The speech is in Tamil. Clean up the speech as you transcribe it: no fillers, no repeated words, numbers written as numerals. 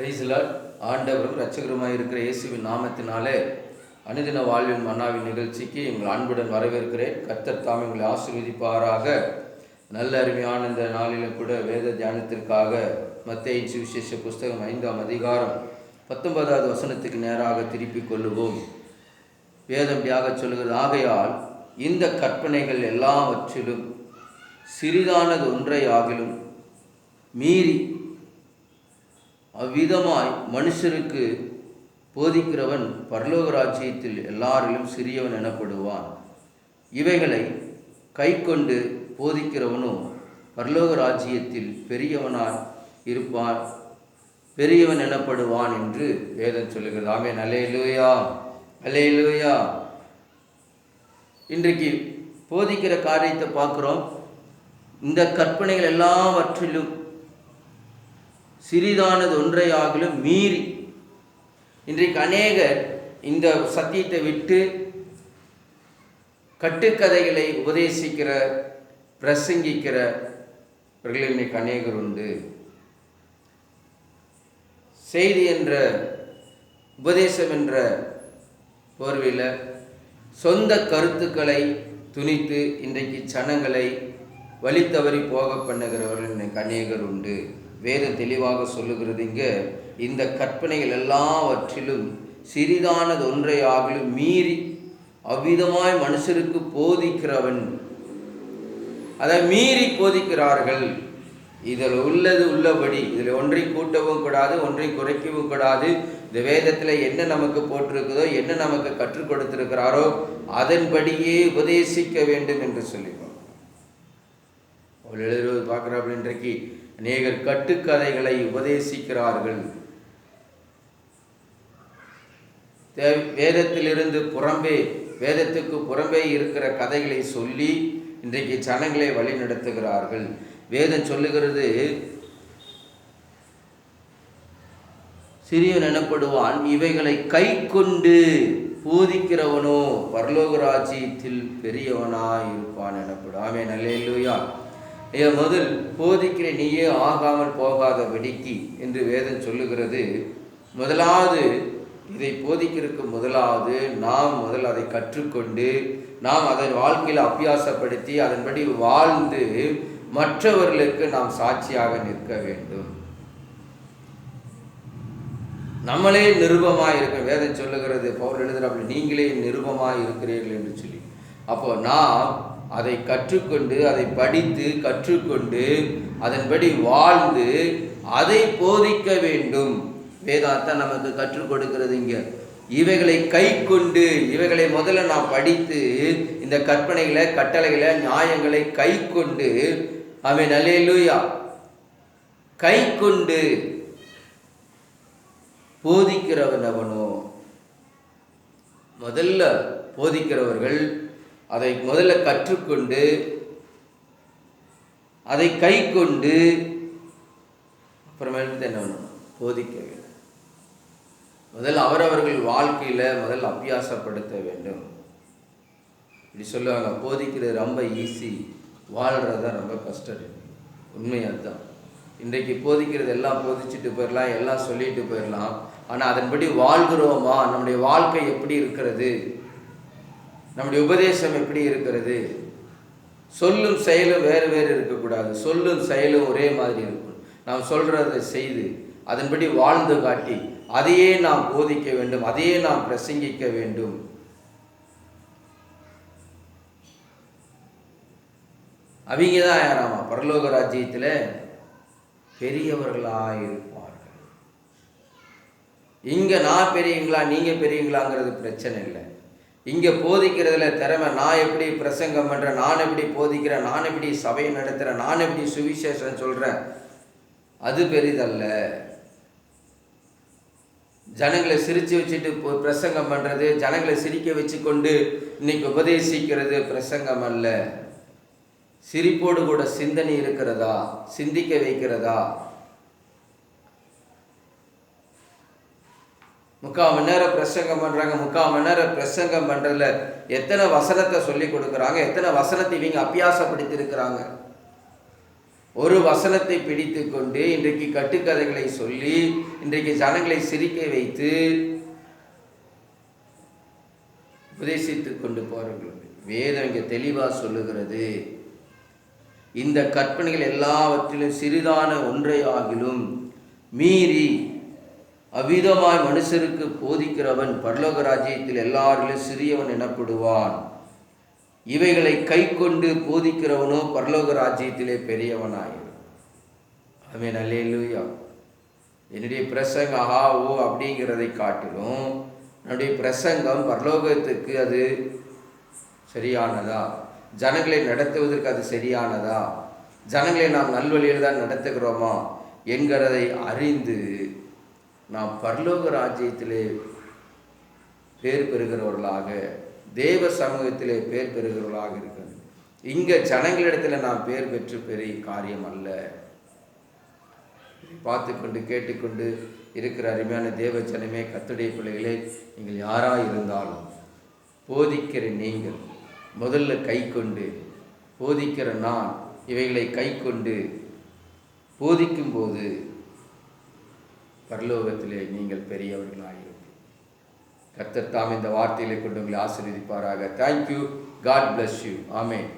Price Lord. ஆண்டவரும் இரட்சகருமாய் இருக்கிற இயேசுவின் நாமத்தினாலே அனுதின வாழ்வின் மன்னாவின் நிகழ்ச்சிக்கு எங்கள் அன்புடன் வரவேற்கிறேன். கர்த்தர் தாம் எங்களை ஆசீர்வதிப்பாராக. நல்ல அருமையான இந்த நாளிலும் கூட வேத தியானத்திற்காக மத்தேயு சுவிசேஷ புஸ்தகம் 5ஆம் அதிகாரம் 19வது வசனத்துக்கு நேராக திருப்பிக் கொள்ளுவோம். வேதம் தியாக சொல்லுகிறது, ஆகையால் இந்த கற்பனைகள் எல்லாவற்றிலும் சிறிதானது ஒன்றை ஆகிலும் மீறி அவ்விதமாய் மனுஷருக்கு போதிக்கிறவன் பரலோக ராஜ்யத்தில் எல்லாரிலும் சிறியவன் எனப்படுவான். இவைகளை கை கொண்டு போதிக்கிறவனும் பரலோக ராஜ்யத்தில் பெரியவனாய் இருப்பான், பெரியவன் எனப்படுவான் என்று வேதம் சொல்லுகிறது. ஆமென். அல்லேலூயா, அல்லேலூயா. இன்றைக்கு போதிக்கிற காரியத்தை பார்க்குறோம். இந்த கற்பனைகள் எல்லாவற்றிலும் சிறிதானது ஒன்றை ஆகிலும் மீறி, இன்றைக்கு அநேகர் இந்த சத்தியத்தை விட்டு கட்டுக்கதைகளை உபதேசிக்கிற பிரசங்கிக்கிறவர்கள் இன்னைக்கு அநேகர் உண்டு. செய்தி என்ற உபதேசம் என்ற போர்வையில் சொந்த கருத்துக்களை துணித்து இன்றைக்கு ஜனங்களை வழி தவறி போக பண்ணுகிறவர்கள் இன்னைக்கு அநேகர் உண்டு. வேதம் தெளிவாக சொல்லுகிறது, இங்கே இந்த கற்பனைகள் எல்லாவற்றிலும் சிறிதானது ஒன்றை ஆகிலும் மீறி அவ்விதமாய் மனுஷருக்கு போதிக்கிறவன். அதை மீறி போதிக்கிறார்கள். இதில் உள்ளது உள்ளபடி, இதில் ஒன்றை கூட்டவும் கூடாது, ஒன்றை குறைக்கவும் கூடாது. இந்த வேதத்தில் என்ன நமக்கு போட்டிருக்குதோ, என்ன நமக்கு கற்றுக் கொடுத்திருக்கிறாரோ அதன்படியே உபதேசிக்க வேண்டும் என்று சொல்லிப்போம். அவள் எழுதுவது பார்க்குறார்கள், இன்றைக்கு அநேகர் கட்டுக்கதைகளை உபதேசிக்கிறார்கள். வேதத்திலிருந்து புறம்பே, வேதத்துக்கு புறம்பே இருக்கிற கதைகளை சொல்லி இன்றைக்கு ஜனங்களை வழி நடத்துகிறார்கள். வேதம் சொல்லுகிறது, சிறியவன் எனப்படுவான், இவைகளை கை கொண்டு போதிக்கிறவனோ பரலோக ராஜ்யத்தில் பெரியவனாய் இருப்பான் எனப்படும். ஆமென். அல்லேலூயா. முதல் போதிக்கிற நீயே ஆகாமல் போகாதபடிக்கு என்று வேதம் சொல்லுகிறது. முதலாவது இதை போதிக்கிறதுக்கு முதலாவது நாம் அதை கற்றுக்கொண்டு நாம் அதை வாழ்க்கையில் அபியாசப்படுத்தி அதன்படி வாழ்ந்து மற்றவர்களுக்கு நாம் சாட்சியாக நிற்க வேண்டும். நம்மளே நிருபமாக இருக்க வேதம் சொல்லுகிறது. பவுல் எழுதுறாப்புல, நீங்களே நிருபமாக இருக்கிறீர்கள் என்று சொல்லி. அப்போ நாம் அதை கற்றுக்கொண்டு, அதை படித்து கற்றுக்கொண்டு அதன்படி வாழ்ந்து அதை போதிக்க வேண்டும். வேதாத்தான் நமக்கு கற்றுக் கொடுக்கிறது. இங்கே இவைகளை கை கொண்டு, இவைகளை முதல்ல நாம் படித்து இந்த கற்பனைகளை, கட்டளைகளை, நியாயங்களை கை கொண்டு, ஆமென் அல்லேலூயா, கை கொண்டு போதிக்கிறவன் அவனோ. முதல்ல போதிக்கிறவர்கள் அதை முதல்ல கற்றுக்கொண்டு அதை கை கொண்டு அப்புறமேட்டு என்ன பண்ணணும், போதிக்க வேண்டும். முதல்ல அவரவர்கள் வாழ்க்கையில் முதல்ல அபியாசப்படுத்த வேண்டும். இப்படி சொல்லுவாங்க, போதிக்கிறது ரொம்ப ஈஸி, வாழ்கிறது தான் ரொம்ப கஷ்டம். உண்மையாக தான். இன்றைக்கு போதிக்கிறது எல்லாம் போதிச்சுட்டு போயிடலாம், எல்லாம் சொல்லிட்டு போயிடலாம். ஆனால் அதன்படி வாழ்கிறோமா? நம்முடைய வாழ்க்கை எப்படி இருக்கிறது? நம்முடைய உபதேசம் எப்படி இருக்கிறது? சொல்லும் செயலும் வேறு வேறு இருக்கக்கூடாது. சொல்லும் செயலும் ஒரே மாதிரி இருக்கும். நாம் சொல்கிறதை செய்து அதன்படி வாழ்ந்து காட்டி அதையே நாம் போதிக்க வேண்டும், அதையே நாம் பிரசங்கிக்க வேண்டும். அவங்க தான் யாராமா பரலோக ராஜ்யத்தில் பெரியவர்களாக இருப்பார்கள். இங்கே நான் பெரியவங்களா நீங்கள் பெரியவங்களாங்கிறது பிரச்சனை இல்லை. இங்கே போதிக்கிறதுல திறமை, நான் எப்படி பிரசங்கம் பண்ணுறேன், நான் எப்படி போதிக்கிறேன், நான் எப்படி சபையை நடத்துகிறேன், நான் எப்படி சுவிசேஷம் சொல்கிறேன், அது பெரிதல்ல. ஜனங்களை சிரித்து வச்சுட்டு பிரசங்கம் பண்ணுறது, ஜனங்களை சிரிக்க வச்சு கொண்டு இன்னைக்கு உபதேசிக்கிறது பிரசங்கம் அல்ல. சிரிப்போடு கூட சிந்தனை இருக்கிறதா, சிந்திக்க வைக்கிறதா? 3/4 மணி நேரம் பிரசங்கம் பண்ணுறாங்க. 3/4 மணி நேரம் பிரசங்கம் பண்ணுறதுல எத்தனை வசனத்தை சொல்லி கொடுக்குறாங்க, எத்தனை வசனத்தை இவங்க அபியாசப்படுத்தி இருக்கிறாங்க? ஒரு வசனத்தை பிடித்து கொண்டு இன்றைக்கு கட்டுக்கதைகளை சொல்லி இன்றைக்கு ஜனங்களை சிரிக்க வைத்து உபதேசித்துக் கொண்டு போறார்கள். வேதம் இங்கே தெளிவாக சொல்லுகிறது, இந்த கற்பனைகள் எல்லாவற்றிலும் சிறிதான ஒன்றை ஆகிலும் மீறி அவ்விதமாய் மனுஷருக்கு போதிக்கிறவன் பரலோக ராஜ்யத்தில் எல்லாரிலும் சிறியவன் எனப்படுவான். இவைகளை கை கொண்டு போதிக்கிறவனோ பரலோக ராஜ்யத்திலே பெரியவனாயிரும். ஆமென், அல்லேலூயா. என்னுடைய பிரசங்கம் ஆஹா ஓ அப்படிங்கிறதை காட்டிலும் என்னுடைய பிரசங்கம் பரலோகத்துக்கு அது சரியானதா, ஜனங்களை நடத்துவதற்கு அது சரியானதா, ஜனங்களை நாம் நல்வழியில் தான் நடத்துகிறோமா என்கிறதை அறிந்து நாம் பரலோக ராஜ்யத்திலே பேர் பெறுகிறவர்களாக, தேவ சமூகத்திலே பேர் பெறுகிறவர்களாக இருக்கிறது. இங்கே ஜனங்களிடத்தில் நாம் பேர் பெற்று பெரிய காரியம் அல்ல. பார்த்து கொண்டு கேட்டுக்கொண்டு இருக்கிற அருமையான தேவ ஜனமே, கர்த்தருடைய பிள்ளைகளே, நீங்கள் யாராக இருந்தாலும் போதிக்கிற நீங்கள் முதல்ல கை கொண்டு, போதிக்கிற நான் இவைகளை கை கொண்டு போதிக்கும்போது பரலோகத்திலே நீங்கள் பெரியவர்களாயிருப்பீர்கள். கர்த்தர் தாம் இந்த வார்த்தைகளை கொண்டு உங்களை ஆசீர்வதிப்பாராக. Thank you. God bless you. Amen.